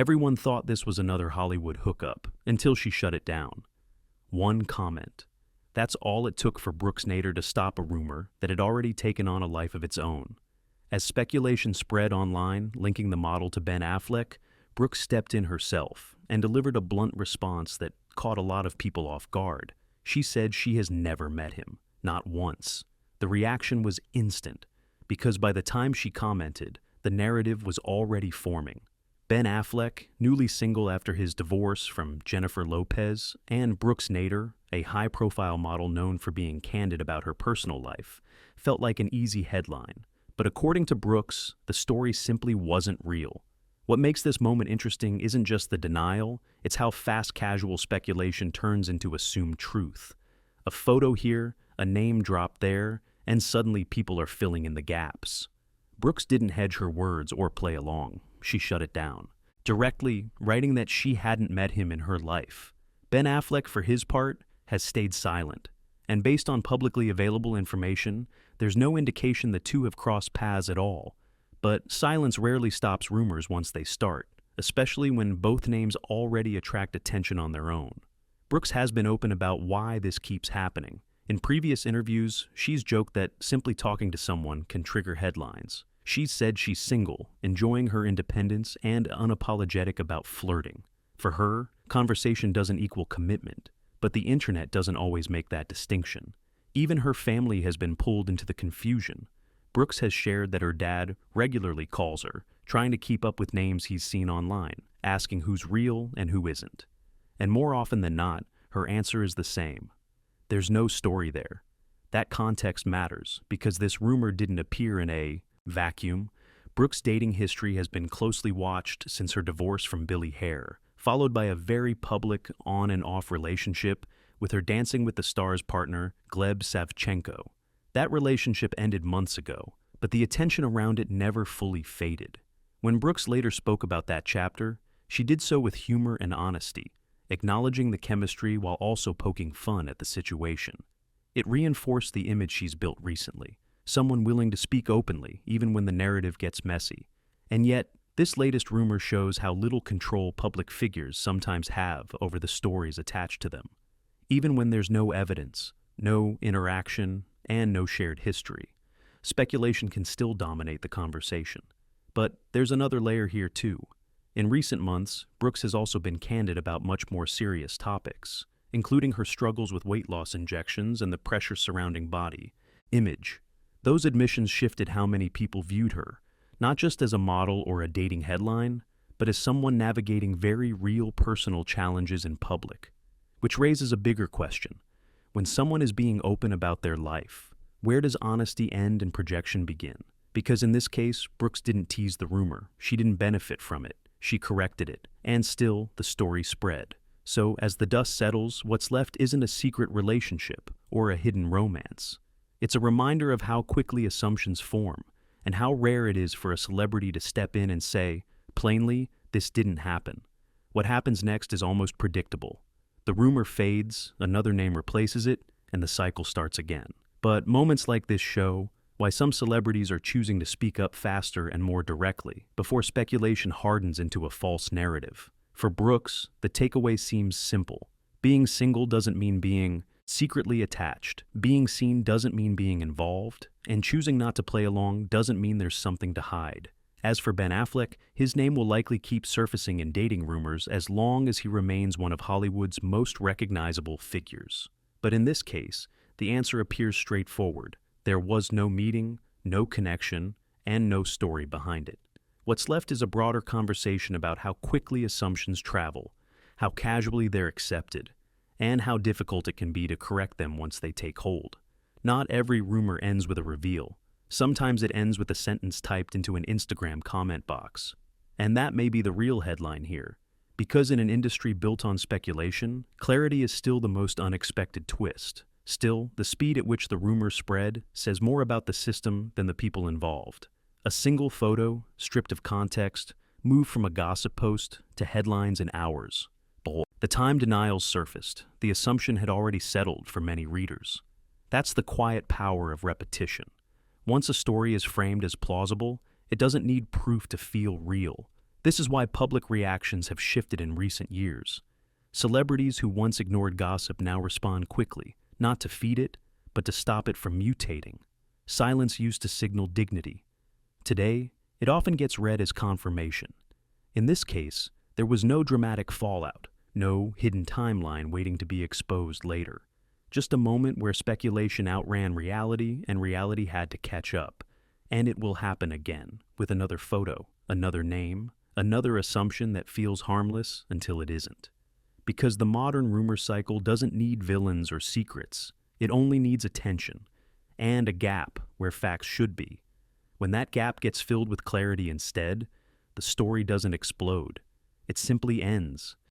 Everyone thought this was another Hollywood hookup until she shut it down. One comment. That's all it took for Brooks Nader to stop a rumor that had already taken on a life of its own. As speculation spread online, linking the model to Ben Affleck, Brooks stepped in herself and delivered a blunt response that caught a lot of people off guard. She said she has never met him, not once. The reaction was instant, because by the time she commented, the narrative was already forming. Ben Affleck, newly single after his divorce from Jennifer Lopez, and Brooks Nader, a high-profile model known for being candid about her personal life, felt like an easy headline. But according to Brooks, the story simply wasn't real. What makes this moment interesting isn't just the denial, it's how fast casual speculation turns into assumed truth. A photo here, a name drop there, and suddenly people are filling in the gaps. Brooks didn't hedge her words or play along. She shut it down, directly writing that she hadn't met him in her life. Ben Affleck, for his part, has stayed silent, and based on publicly available information, there's no indication the two have crossed paths at all. But silence rarely stops rumors once they start, especially when both names already attract attention on their own. Brooks has been open about why this keeps happening. In previous interviews, she's joked that simply talking to someone can trigger headlines. She's said she's single, enjoying her independence, and unapologetic about flirting. For her, conversation doesn't equal commitment, but the internet doesn't always make that distinction. Even her family has been pulled into the confusion. Brooks has shared that her dad regularly calls her, trying to keep up with names he's seen online, asking who's real and who isn't. And more often than not, her answer is the same. There's no story there. That context matters, because this rumor didn't appear in a vacuum. Brooks' dating history has been closely watched since her divorce from Billy Hare, followed by a very public on and off relationship with her Dancing with the Stars partner, Gleb Savchenko. That relationship ended months ago, but the attention around it never fully faded. When Brooks later spoke about that chapter, she did so with humor and honesty, acknowledging the chemistry while also poking fun at the situation. It reinforced the image she's built recently, someone willing to speak openly even when the narrative gets messy. And yet, this latest rumor shows how little control public figures sometimes have over the stories attached to them. Even when there's no evidence, no interaction, and no shared history, speculation can still dominate the conversation. But there's another layer here too. In recent months, Brooks has also been candid about much more serious topics, including her struggles with weight loss injections and the pressure surrounding body image. Those admissions shifted how many people viewed her, not just as a model or a dating headline, but as someone navigating very real personal challenges in public. Which raises a bigger question. When someone is being open about their life, where does honesty end and projection begin? Because in this case, Brooks didn't tease the rumor, she didn't benefit from it, she corrected it, and still the story spread. So as the dust settles, what's left isn't a secret relationship or a hidden romance. It's a reminder of how quickly assumptions form, and how rare it is for a celebrity to step in and say, plainly, this didn't happen. What happens next is almost predictable. The rumor fades, another name replaces it, and the cycle starts again. But moments like this show why some celebrities are choosing to speak up faster and more directly before speculation hardens into a false narrative. For Brooks, the takeaway seems simple. Being single doesn't mean being secretly attached. Being seen doesn't mean being involved, and choosing not to play along doesn't mean there's something to hide. As for Ben Affleck, his name will likely keep surfacing in dating rumors as long as he remains one of Hollywood's most recognizable figures. But in this case, the answer appears straightforward. There was no meeting, no connection, and no story behind it. What's left is a broader conversation about how quickly assumptions travel, how casually they're accepted, and how difficult it can be to correct them once they take hold. Not every rumor ends with a reveal. Sometimes it ends with a sentence typed into an Instagram comment box. And that may be the real headline here. Because in an industry built on speculation, clarity is still the most unexpected twist. Still, the speed at which the rumors spread says more about the system than the people involved. A single photo, stripped of context, moved from a gossip post to headlines in hours. The time denials surfaced. The assumption had already settled for many readers. That's the quiet power of repetition. Once a story is framed as plausible, it doesn't need proof to feel real. This is why public reactions have shifted in recent years. Celebrities who once ignored gossip now respond quickly, not to feed it, but to stop it from mutating. Silence used to signal dignity. Today, it often gets read as confirmation. In this case, there was no dramatic fallout, no hidden timeline waiting to be exposed later. Just a moment where speculation outran reality and reality had to catch up. And it will happen again, with another photo, another name, another assumption that feels harmless until it isn't. Because the modern rumor cycle doesn't need villains or secrets. It only needs attention, and a gap where facts should be. When that gap gets filled with clarity instead, the story doesn't explode. It simply ends,